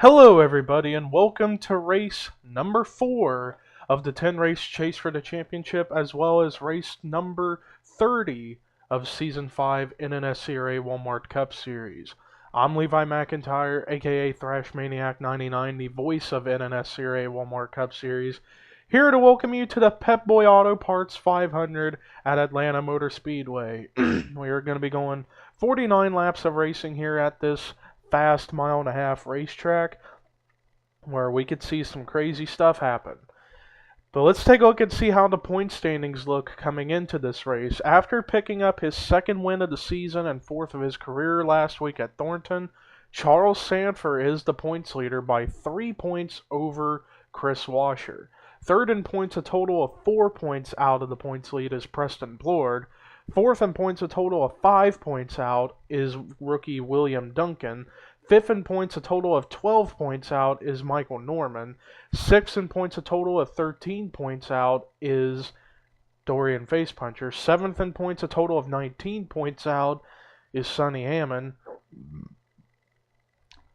Hello everybody and welcome to race number 4 of the 10 race chase for the championship, as well as race number 30 of season 5 NNSCRA Walmart Cup Series. I'm Levi McIntyre, aka Thrash Maniac 99, the voice of NNSCRA Walmart Cup Series, here to welcome you to the Pep Boy Auto Parts 500 at Atlanta Motor Speedway. We are going to be going 49 laps of racing here at this fast mile-and-a-half racetrack where we could see some crazy stuff happen. But let's take a look and see how the point standings look coming into this race. After picking up his second win of the season and fourth of his career last week at Thornton, Charles Sanford is the points leader by 3 points over Chris Washer. Third in points, a total of 4 points out of the points lead, is Preston Blord. Fourth in points, a total of 5 points out, is rookie William Duncan. Fifth in points, a total of 12 points out, is Michael Norman. Sixth in points, a total of 13 points out, is Dorian Facepuncher. Seventh in points, a total of 19 points out, is Sonny Hammond.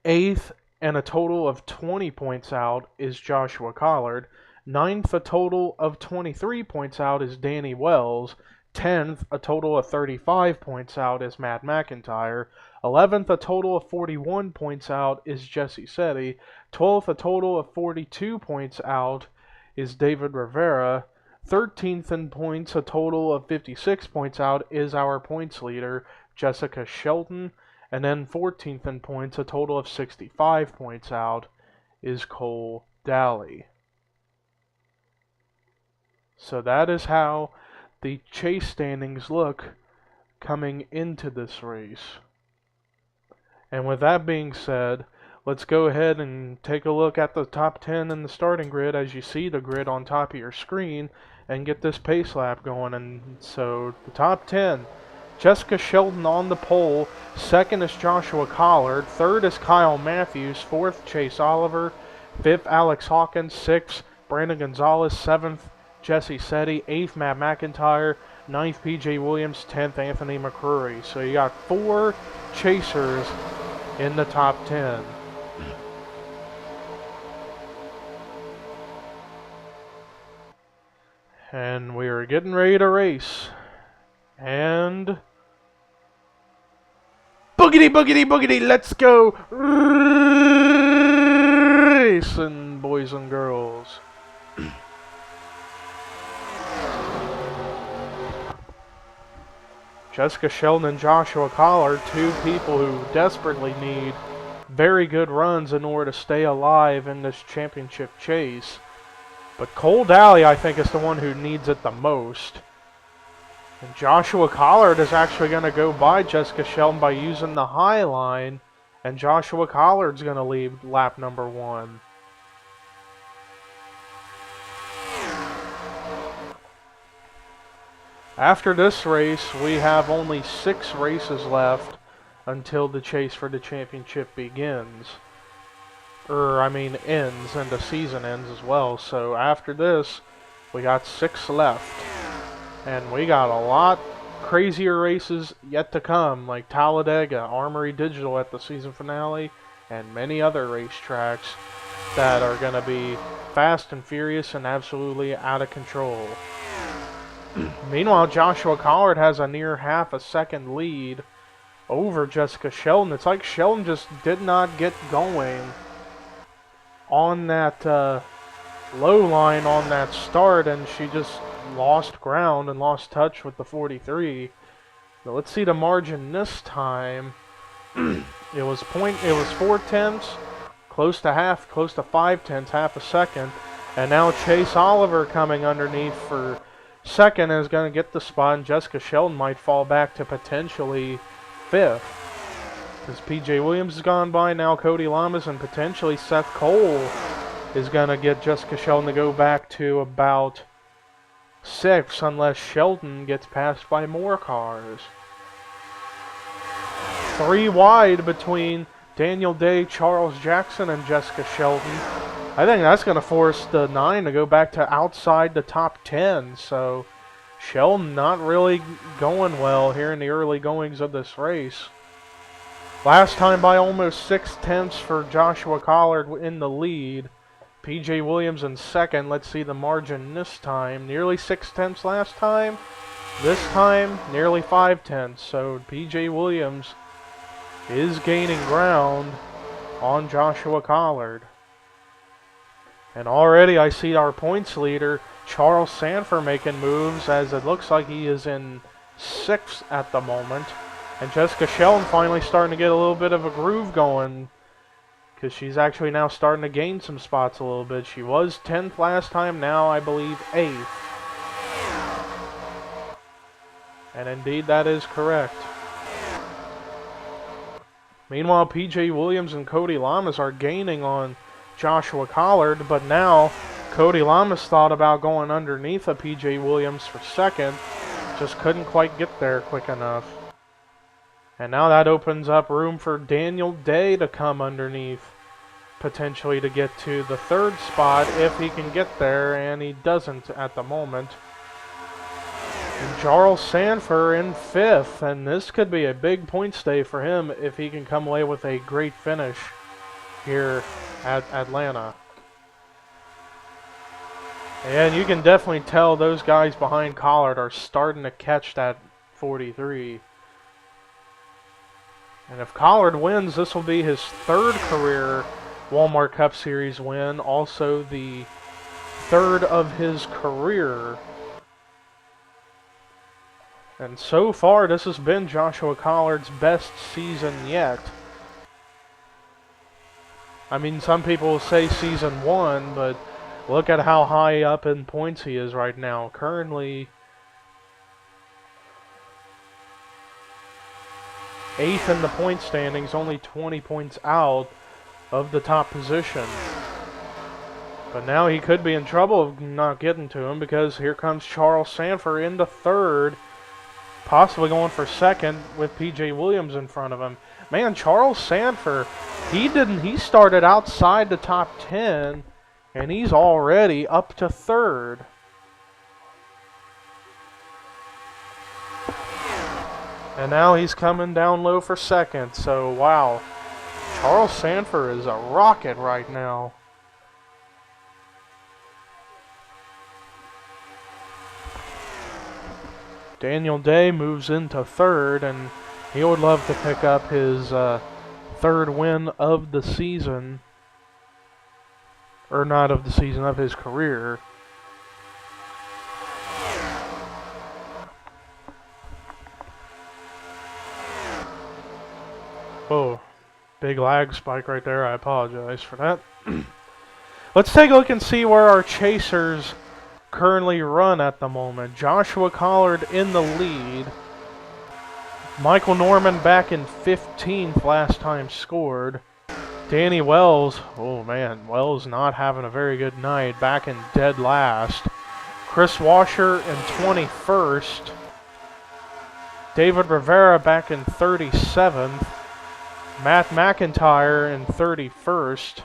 Eighth and a total of 20 points out is Joshua Collard. Ninth, a total of 23 points out, is Danny Wells. 10th, a total of 35 points out, is Matt McIntyre. 11th, a total of 41 points out, is Jesse Setti. 12th, a total of 42 points out, is David Rivera. 13th in points, a total of 56 points out, is our points leader, Jessica Shelton. And then 14th in points, a total of 65 points out, is Cole Daly. So that is how the chase standings look coming into this race. And with that being said, let's go ahead and take a look at the top 10 in the starting grid as you see the grid on top of your screen and get this pace lap going. And so the top 10, Jessica Shelton on the pole. Second is Joshua Collard. Third is Kyle Matthews. Fourth, Chase Oliver. Fifth, Alex Hawkins. Sixth, Brandon Gonzalez. Seventh, Jesse Setti. Eighth, Matt McIntyre. Ninth, PJ Williams. 10th, Anthony McCrory. So you got 4 chasers in the top 10. And we are getting ready to race. And boogity, boogity, boogity, let's go racing, boys and girls. Jessica Shelton and Joshua Collard, 2 people who desperately need very good runs in order to stay alive in this championship chase. But Cole Daly, I think, is the one who needs it the most. And Joshua Collard is actually going to go by Jessica Shelton by using the high line. And Joshua Collard's going to lead lap number 1. After this race, we have only 6 races left until the chase for the championship begins. Ends, and the season ends as well. So after this, we got 6 left. And we got a lot crazier races yet to come, like Talladega, Armory Digital at the season finale, and many other racetracks that are going to be fast and furious and absolutely out of control. Meanwhile, Joshua Collard has a near half a second lead over Jessica Shelton. It's like Shelton just did not get going on that low line on that start, and she just lost ground and lost touch with the 43. But let's see the margin this time. It was 4 tenths, close to 5 tenths, half a second. And now Chase Oliver coming underneath for second is going to get the spot, and Jessica Shelton might fall back to potentially 5th. Because PJ Williams has gone by, now Cody Lamas, and potentially Seth Cole is going to get Jessica Shelton to go back to about 6th, unless Shelton gets passed by more cars. 3 wide between Daniel Day, Charles Jackson, and Jessica Shelton. I think that's going to force the 9 to go back to outside the top 10. So Shelton not really going well here in the early goings of this race. Last time by almost 6/10 for Joshua Collard in the lead. PJ Williams in second. Let's see the margin this time. Nearly 6/10 last time. This time, nearly 5/10. So PJ Williams is gaining ground on Joshua Collard. And already I see our points leader, Charles Sanford, making moves, as it looks like he is in 6th at the moment. And Jessica Sheldon finally starting to get a little bit of a groove going, because she's actually now starting to gain some spots a little bit. She was 10th last time, now I believe 8th. And indeed that is correct. Meanwhile, PJ Williams and Cody Lamas are gaining on Joshua Collard, but now Cody Lamas thought about going underneath of PJ Williams for second, just couldn't quite get there quick enough. And now that opens up room for Daniel Day to come underneath, potentially to get to the 3rd spot if he can get there, and he doesn't at the moment. And Charles Sanford in 5th, and this could be a big points day for him if he can come away with a great finish here at Atlanta. And you can definitely tell those guys behind Collard are starting to catch that 43. And if Collard wins, this will be his 3rd career Walmart Cup Series win, also the 3rd of his career. And so far, this has been Joshua Collard's best season yet. I mean, some people will say season 1, but look at how high up in points he is right now. Currently 8th in the point standings, only 20 points out of the top position. But now he could be in trouble of not getting to him, because here comes Charles Sanford into 3rd, possibly going for 2nd with PJ Williams in front of him. Man, Charles Sanford, he started outside the top 10, and he's already up to 3rd. And now he's coming down low for 2nd, so wow. Charles Sanford is a rocket right now. Daniel Day moves into 3rd, and he would love to pick up his 3rd win of the season. Or not of the season, of his career. Whoa, big lag spike right there. I apologize for that. Let's take a look and see where our chasers currently run at the moment. Joshua Collard in the lead. Michael Norman back in 15th last time scored. Danny Wells, oh man, Wells not having a very good night, back in dead last. Chris Washer in 21st. David Rivera back in 37th. Matt McIntyre in 31st.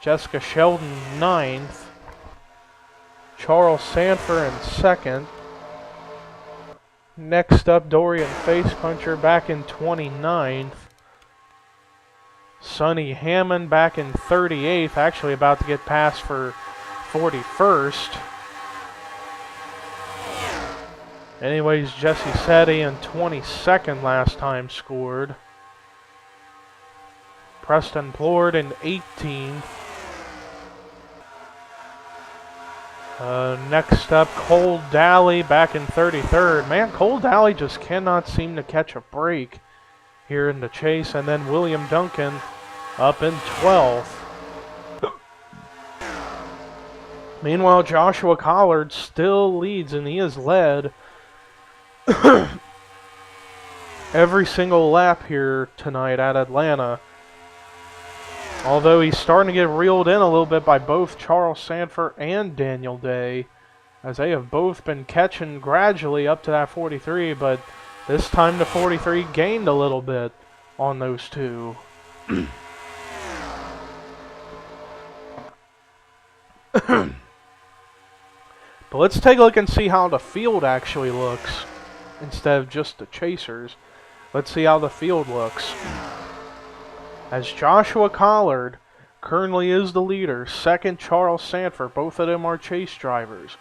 Jessica Sheldon 9th. Charles Sanford in 2nd. Next up, Dorian Facepuncher back in 29th. Sonny Hammond back in 38th, actually about to get passed for 41st. Anyways, Jesse Setti in 22nd last time scored. Preston Plord in 18th. Next up, Cole Daly back in 33rd. Man, Cole Daly just cannot seem to catch a break here in the chase. And then William Duncan up in 12th. Meanwhile, Joshua Collard still leads, and he has led every single lap here tonight at Atlanta. Although he's starting to get reeled in a little bit by both Charles Sanford and Daniel Day, as they have both been catching gradually up to that 43, but this time the 43 gained a little bit on those two. But let's take a look and see how the field actually looks instead of just the chasers. Let's see how the field looks. as Joshua Collard currently is the leader. Second, Charles Sanford. Both of them are chase drivers.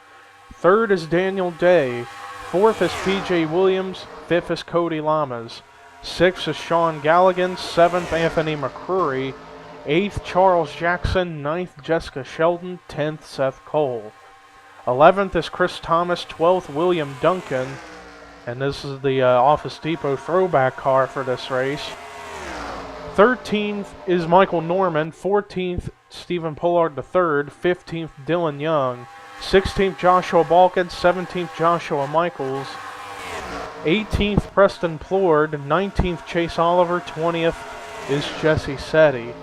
Third is Daniel Day. Fourth is PJ Williams. Fifth is Cody Lamas. Sixth is Sean Galligan. Seventh, Anthony McCrory. Eighth, Charles Jackson. Ninth, Jessica Sheldon. 10th, Seth Cole. 11th is Chris Thomas. 12th, William Duncan. And this is the Office Depot throwback car for this race. 13th is Michael Norman. 14th, Stephen Pollard III. 15th, Dylan Young. 16th, Joshua Balkin. 17th, Joshua Michaels. 18th, Preston Plord. 19th, Chase Oliver. 20th is Jesse Setti.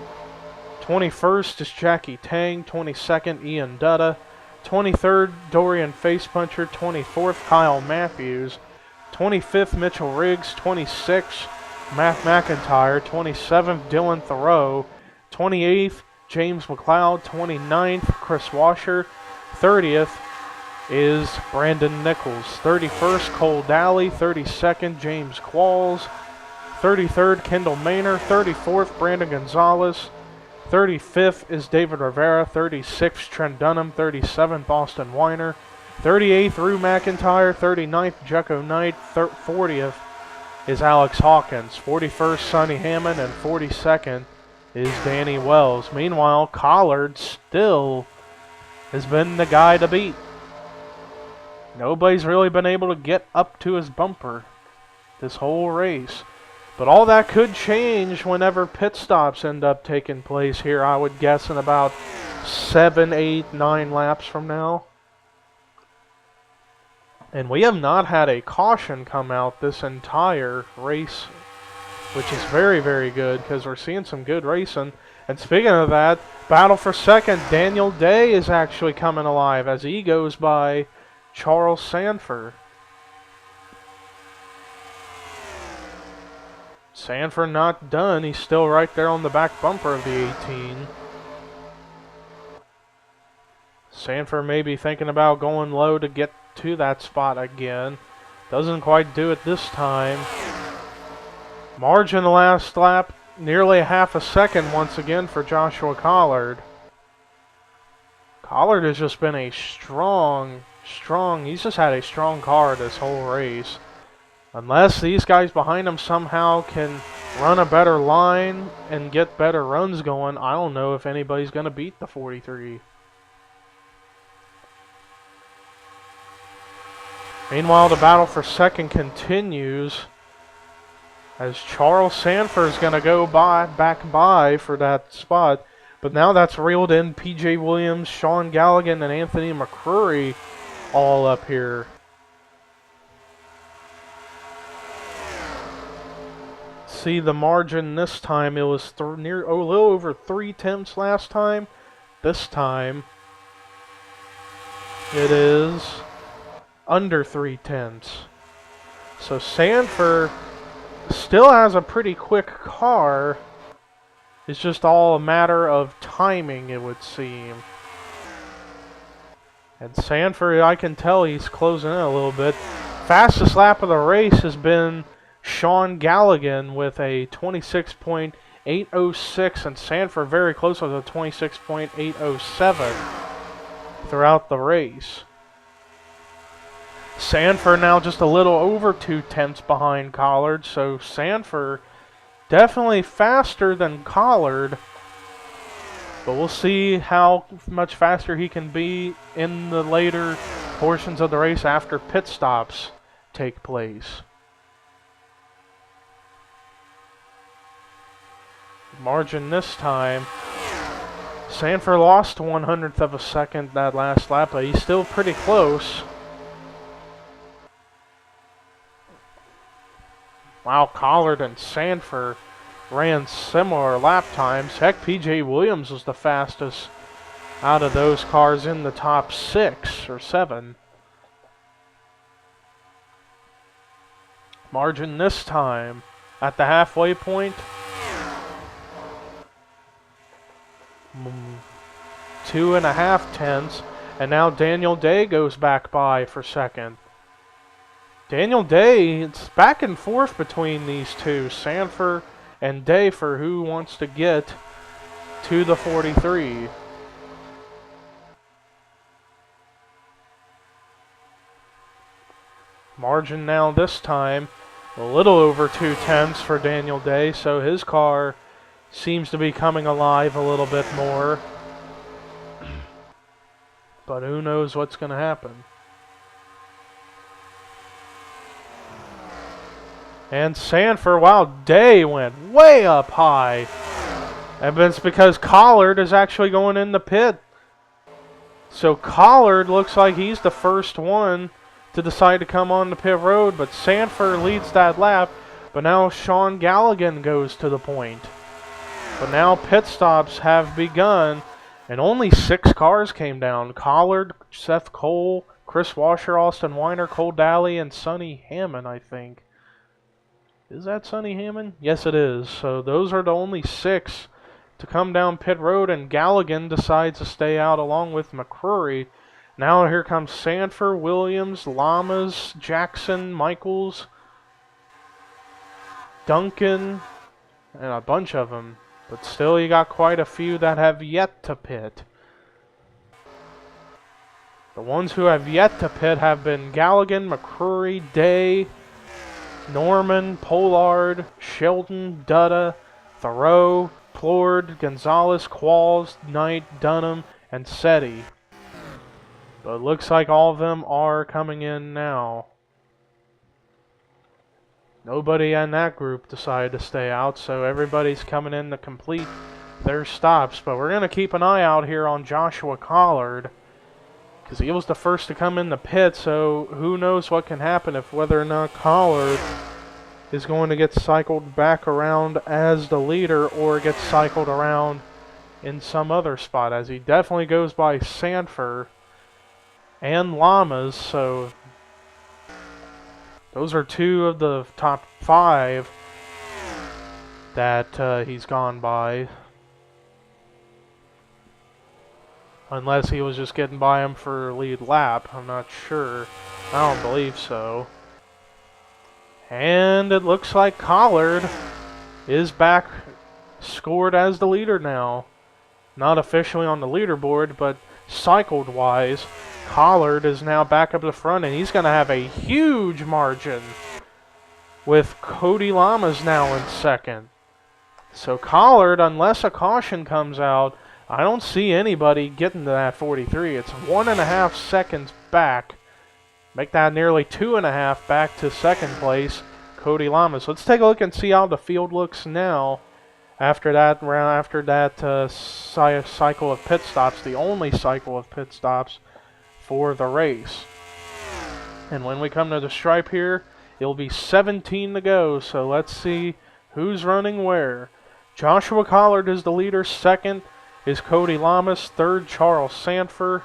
21st is Jackie Tang. 22nd, Ian Dutta. 23rd, Dorian Facepuncher. 24th, Kyle Matthews. 25th, Mitchell Riggs. 26th, Matt McIntyre. 27th, Dylan Thoreau. 28th, James McLeod. 29th, Chris Washer. 30th is Brandon Nichols. 31st, Cole Daly. 32nd, James Qualls. 33rd, Kendall Maynor. 34th, Brandon Gonzalez. 35th is David Rivera. 36th, Trent Dunham. 37th, Austin Weiner. 38th, Rue McIntyre. 39th, Jecko Knight. 40th is Alex Hawkins. 41st, Sonny Hammond. And 42nd is Danny Wells. Meanwhile, Collard still has been the guy to beat. Nobody's really been able to get up to his bumper this whole race. But all that could change whenever pit stops end up taking place here, I would guess in about 7, 8, 9 laps from now. And we have not had a caution come out this entire race, which is very, very good because we're seeing some good racing. And speaking of that, battle for second, Daniel Day is actually coming alive as he goes by Charles Sanford. Sanford not done. He's still right there on the back bumper of the 18. Sanford may be thinking about going low to get to that spot again. Doesn't quite do it this time. Margin the last lap, nearly a half a second once again for Joshua Collard. Collard has just been a strong, he's just had a strong car this whole race. Unless these guys behind him somehow can run a better line and get better runs going, I don't know if anybody's going to beat the 43. Meanwhile, the battle for second continues as Charles Sanford is going to go back by for that spot. But now that's reeled in PJ Williams, Sean Galligan, and Anthony McCrory all up here. See the margin this time. It was a little over 3/10 last time. This time it is under 3/10. So Sanford still has a pretty quick car. It's just all a matter of timing, it would seem. And Sanford, I can tell he's closing in a little bit. Fastest lap of the race has been Sean Galligan with a 26.806, and Sanford very close with a 26.807 throughout the race. Sanford now just a little over 2/10 behind Collard, so Sanford definitely faster than Collard, but we'll see how much faster he can be in the later portions of the race after pit stops take place. Margin this time, Sanford lost 1/100th of a second that last lap, but he's still pretty close. Wow, Collard and Sanford ran similar lap times. Heck, PJ Williams was the fastest out of those cars in the top 6 or 7. Margin this time at the halfway point, 2.5 tenths, and now Daniel Day goes back by for second. Daniel Day, it's back and forth between these two, Sanford and Day for who wants to get to the 43. Margin now this time a little over 2/10 for Daniel Day, so his car seems to be coming alive a little bit more. But who knows what's going to happen. And Sanford, wow, Day went way up high. And it's because Collard is actually going in the pit. So Collard looks like he's the first one to decide to come on the pit road, but Sanford leads that lap. But now Sean Galligan goes to the point. But now pit stops have begun, and only 6 cars came down. Collard, Seth Cole, Chris Washer, Austin Weiner, Cole Daly, and Sonny Hammond, I think. Is that Sonny Hammond? Yes, it is. So those are the only 6 to come down pit road, and Galligan decides to stay out along with McCrory. Now here comes Sanford, Williams, Lamas, Jackson, Michaels, Duncan, and a bunch of them. But still, you got quite a few that have yet to pit. The ones who have yet to pit have been Galligan, McCrory, Day, Norman, Pollard, Sheldon, Dutta, Thoreau, Plord, Gonzalez, Qualls, Knight, Dunham, and Setti. But it looks like all of them are coming in now. Nobody in that group decided to stay out, so everybody's coming in to complete their stops. But we're going to keep an eye out here on Joshua Collard, because he was the first to come in the pit, so who knows what can happen if whether or not Collard is going to get cycled back around as the leader or get cycled around in some other spot, as he definitely goes by Sanford and Lamas, so those are 2 of the top 5 that he's gone by. Unless he was just getting by him for lead lap, I'm not sure. I don't believe so. And it looks like Collard is back scored as the leader now. Not officially on the leaderboard, but cycled-wise, Collard is now back up the front, and he's going to have a huge margin with Cody Lamas now in second. So Collard, unless a caution comes out, I don't see anybody getting to that 43. It's 1.5 seconds back. Make that nearly 2.5 back to second place, Cody Lamas. Let's take a look and see how the field looks now. After that cycle of pit stops, the only cycle of pit stops for the race. And when we come to the stripe here, it'll be 17 to go, so let's see who's running where. Joshua Collard is the leader. Second is Cody Lamas. Third, Charles Sanford.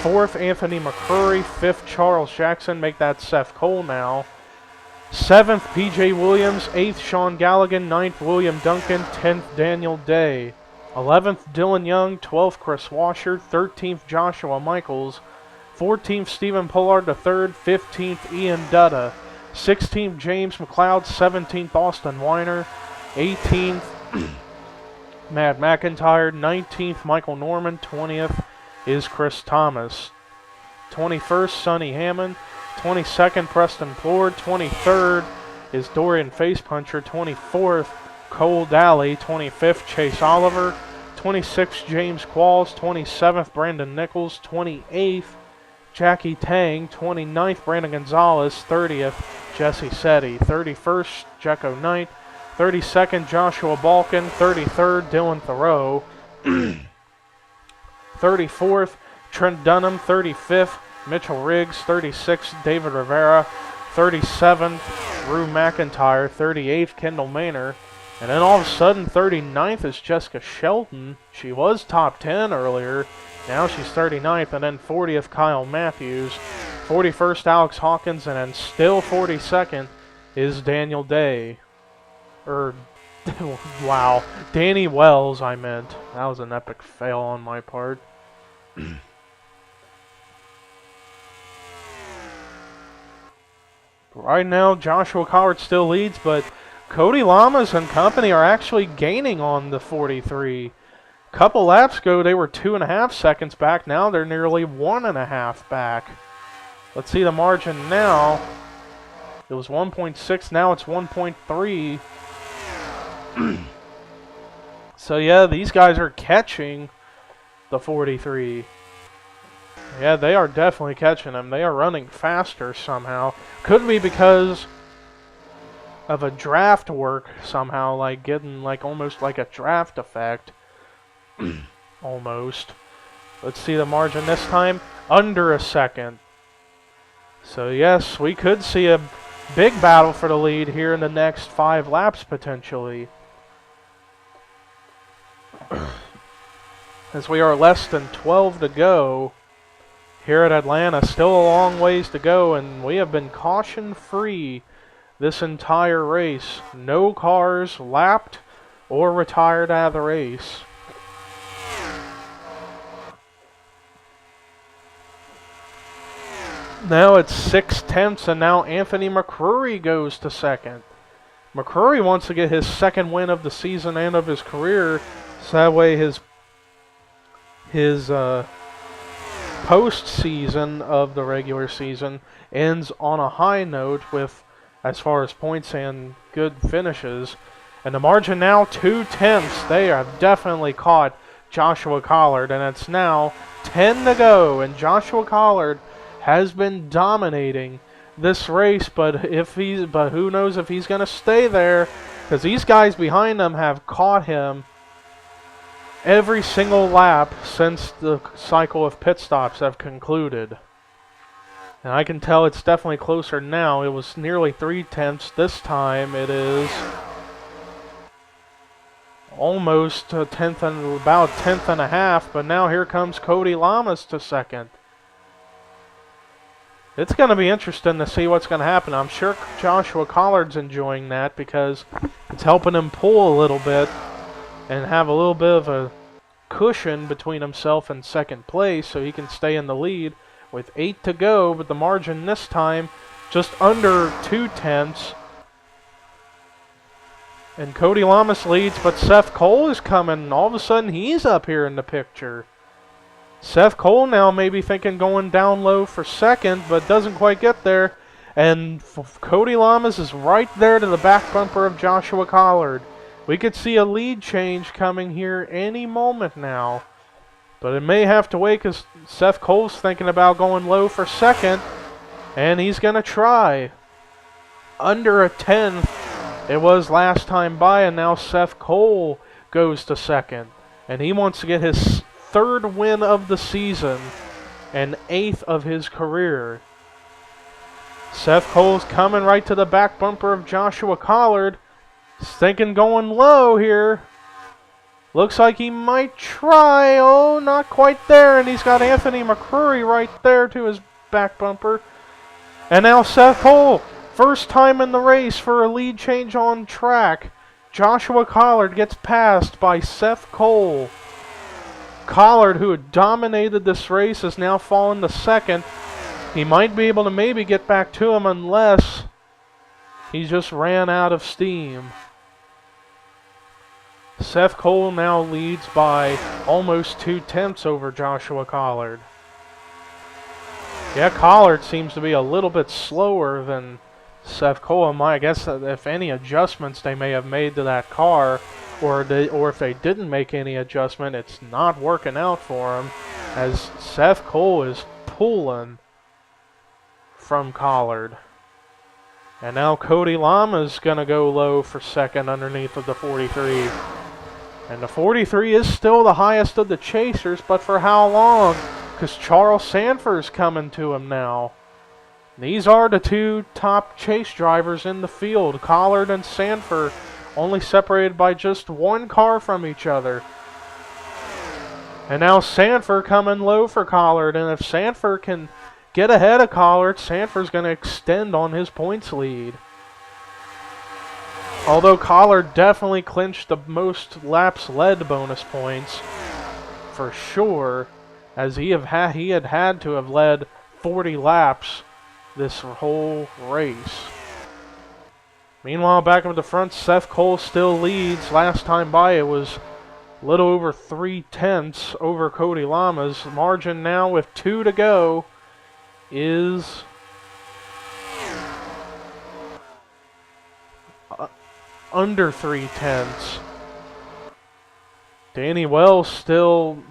Fourth, Anthony McCrory. Fifth, Charles Jackson. Make that Seth Cole now. 7th, PJ Williams. 8th, Sean Galligan. 9th, William Duncan. 10th, Daniel Day. 11th, Dylan Young. 12th, Chris Washer. 13th, Joshua Michaels. 14th, Stephen Pollard III. 15th, Ian Dutta. 16th, James McLeod. 17th, Austin Weiner. 18th, Matt McIntyre. 19th, Michael Norman. 20th is Chris Thomas. 21st, Sonny Hammond. 22nd, Preston Plord. 23rd is Dorian Facepuncher. 24th, Cole Daly. 25th, Chase Oliver. 26th, James Qualls. 27th, Brandon Nichols. 28th, Jackie Tang. 29th, Brandon Gonzalez. 30th, Jesse Setti. 31st, Jecko Knight. 32nd, Joshua Balkin. 33rd, Dylan Thoreau. 34th, Trent Dunham. 35th, Mitchell Riggs. 36th, David Rivera. 37th, Rue McIntyre. 38th, Kendall Manor. And then all of a sudden, 39th is Jessica Shelton. She was top 10 earlier. Now she's 39th. And then 40th, Kyle Matthews. 41st, Alex Hawkins. And then still 42nd is Daniel Day. Wow. Danny Wells, I meant. That was an epic fail on my part. Right now, Joshua Collard still leads, but Cody Lamas and company are actually gaining on the 43. Couple laps ago, they were 2.5 seconds back. Now they're nearly 1.5 back. Let's see the margin now. It was 1.6. Now it's 1.3. So yeah, these guys are catching the 43. Yeah, they are definitely catching them. They are running faster somehow. Could be because of a draft work somehow, like getting like almost like a draft effect. Almost. Let's see the margin this time. Under a second. So yes, we could see a big battle for the lead here in the next 5 laps potentially. As we are less than 12 to go here at Atlanta. Still a long ways to go, and we have been caution free this entire race. No cars lapped or retired out of the race. Now it's 6/10, and now Anthony McCrory goes to second. McCrory wants to get his second win of the season and of his career, so that way his postseason of the regular season ends on a high note with, as far as points and good finishes. And the margin now 2/10. They have definitely caught Joshua Collard, and it's now 10 to go, and Joshua Collard has been dominating this race, but who knows if he's going to stay there, because these guys behind him have caught him every single lap since the cycle of pit stops have concluded. And I can tell it's definitely closer now. It was nearly 3/10. This time it is almost a tenth and about 10th and a half, but now here comes Cody Lamas to second. It's going to be interesting to see what's going to happen. I'm sure Joshua Collard's enjoying that because it's helping him pull a little bit and have a little bit of a cushion between himself and second place so he can stay in the lead with 8 to go, but the margin this time just under 2/10. And Cody Lamas leads, but Seth Cole is coming. All of a sudden, he's up here in the picture. Seth Cole now maybe thinking going down low for second, but doesn't quite get there. And Cody Lamas is right there to the back bumper of Joshua Collard. We could see a lead change coming here any moment now. But it may have to wait because Seth Cole's thinking about going low for second. And he's going to try. Under a 10th it was last time by, and now Seth Cole goes to second. And he wants to get his 3rd win of the season and 8th of his career. Seth Cole's coming right to the back bumper of Joshua Collard. He's thinking going low here. Looks like he might try. Oh, not quite there. And he's got Anthony McCrory right there to his back bumper. And now Seth Cole, first time in the race for a lead change on track. Joshua Collard gets passed by Seth Cole. Collard, who had dominated this race, has now fallen to second. He might be able to maybe get back to him unless he just ran out of steam. Seth Cole now leads by almost 2/10 over Joshua Collard. Yeah, Collard seems to be a little bit slower than Seth Cole. I guess if any adjustments they may have made to that car, or if they didn't make any adjustment, it's not working out for him, as Seth Cole is pulling from Collard. And now Cody Lamas going to go low for second underneath of the 43. And the 43 is still the highest of the chasers, but for how long? Because Charles Sanford's coming to him now. These are the 2 top chase drivers in the field, Collard and Sanford, only separated by just 1 car from each other. And now Sanford coming low for Collard, and if Sanford can get ahead of Collard, Sanford's going to extend on his points lead. Although Collard definitely clinched the most laps led bonus points, for sure, as he had to have led 40 laps this whole race. Meanwhile, back up the front, Seth Cole still leads. Last time by, it was a little over 3/10 over Cody Lamas. Margin now with 2 to go is under 3/10. Danny Wells still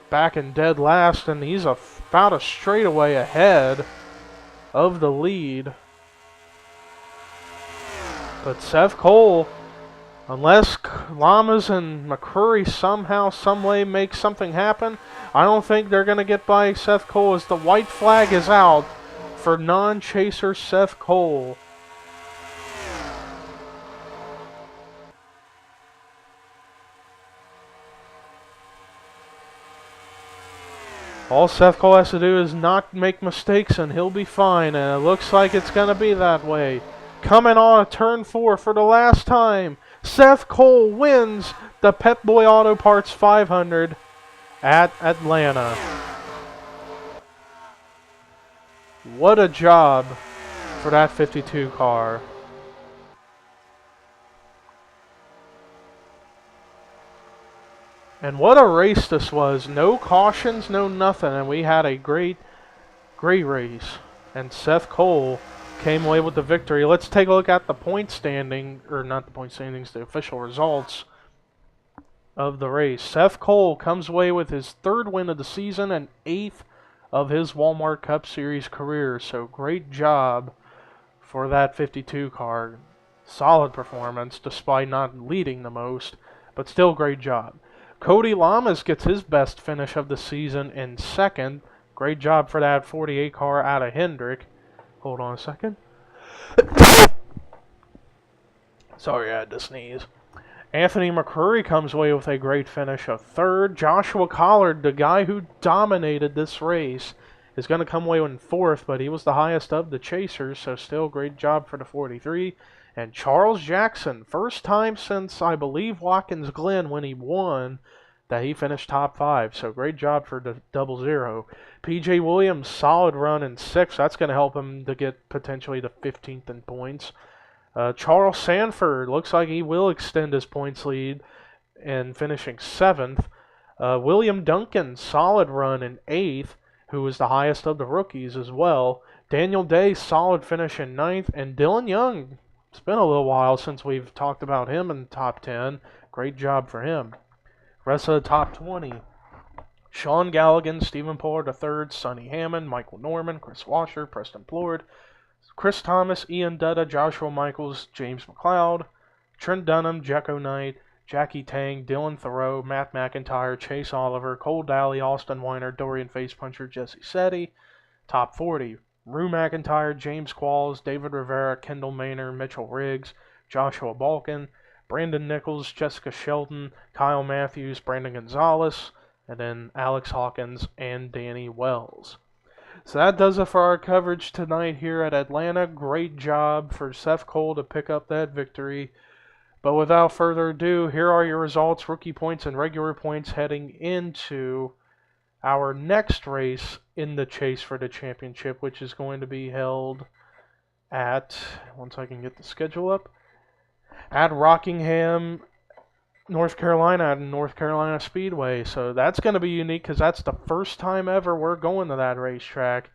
back in dead last, and he's about a straightaway ahead of the lead. But Seth Cole, unless Lamas and McCurry somehow, someway make something happen, I don't think they're going to get by Seth Cole as the white flag is out for non-chaser Seth Cole. All Seth Cole has to do is not make mistakes and he'll be fine, and it looks like it's going to be that way. Coming on turn 4 for the last time, Seth Cole wins the Pep Boy Auto Parts 500 at Atlanta. What a job for that 52 car. And what a race this was. No cautions, no nothing, and we had a great race. And Seth Cole came away with the victory. Let's take a look at the point standing, or not the point standings, the official results of the race. Seth Cole comes away with his 3rd win of the season and 8th of his Walmart Cup Series career. So great job for that 52 car. Solid performance despite not leading the most, but still great job. Cody Lamas gets his best finish of the season in 2nd. Great job for that 48 car out of Hendrick. Hold on a second. Sorry, I had to sneeze. Anthony McCurry comes away with a great finish of 3rd. Joshua Collard, the guy who dominated this race, is going to come away in 4th, but he was the highest of the chasers, so still great job for the 43. And Charles Jackson, first time since, I believe, Watkins Glen when he won, that he finished top 5. So great job for the 00. PJ Williams, solid run in 6th. That's going to help him to get potentially to 15th in points. Charles Sanford, looks like he will extend his points lead and finishing 7th. William Duncan, solid run in 8th, who was the highest of the rookies as well. Daniel Day, solid finish in 9th. And Dylan Young, it's been a little while since we've talked about him in the top 10. Great job for him. Rest of the top 20. Sean Galligan, Stephen Pollard III, Sonny Hammond, Michael Norman, Chris Washer, Preston Plord, Chris Thomas, Ian Dutta, Joshua Michaels, James McLeod, Trent Dunham, Jecko Knight, Jackie Tang, Dylan Thoreau, Matt McIntyre, Chase Oliver, Cole Daly, Austin Weiner, Dorian Facepuncher, Jesse Setti. Top 40. Rue McIntyre, James Qualls, David Rivera, Kendall Maynor, Mitchell Riggs, Joshua Balkin, Brandon Nichols, Jessica Shelton, Kyle Matthews, Brandon Gonzalez, and then Alex Hawkins and Danny Wells. So that does it for our coverage tonight here at Atlanta. Great job for Seth Cole to pick up that victory. But without further ado, here are your results, rookie points and regular points heading into our next race in the chase for the championship, which is going to be held at, once I can get the schedule up, at Rockingham, North Carolina, at North Carolina Speedway. So that's going to be unique because that's the first time ever we're going to that racetrack.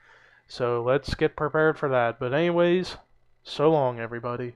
So let's get prepared for that. But anyways, so long, everybody.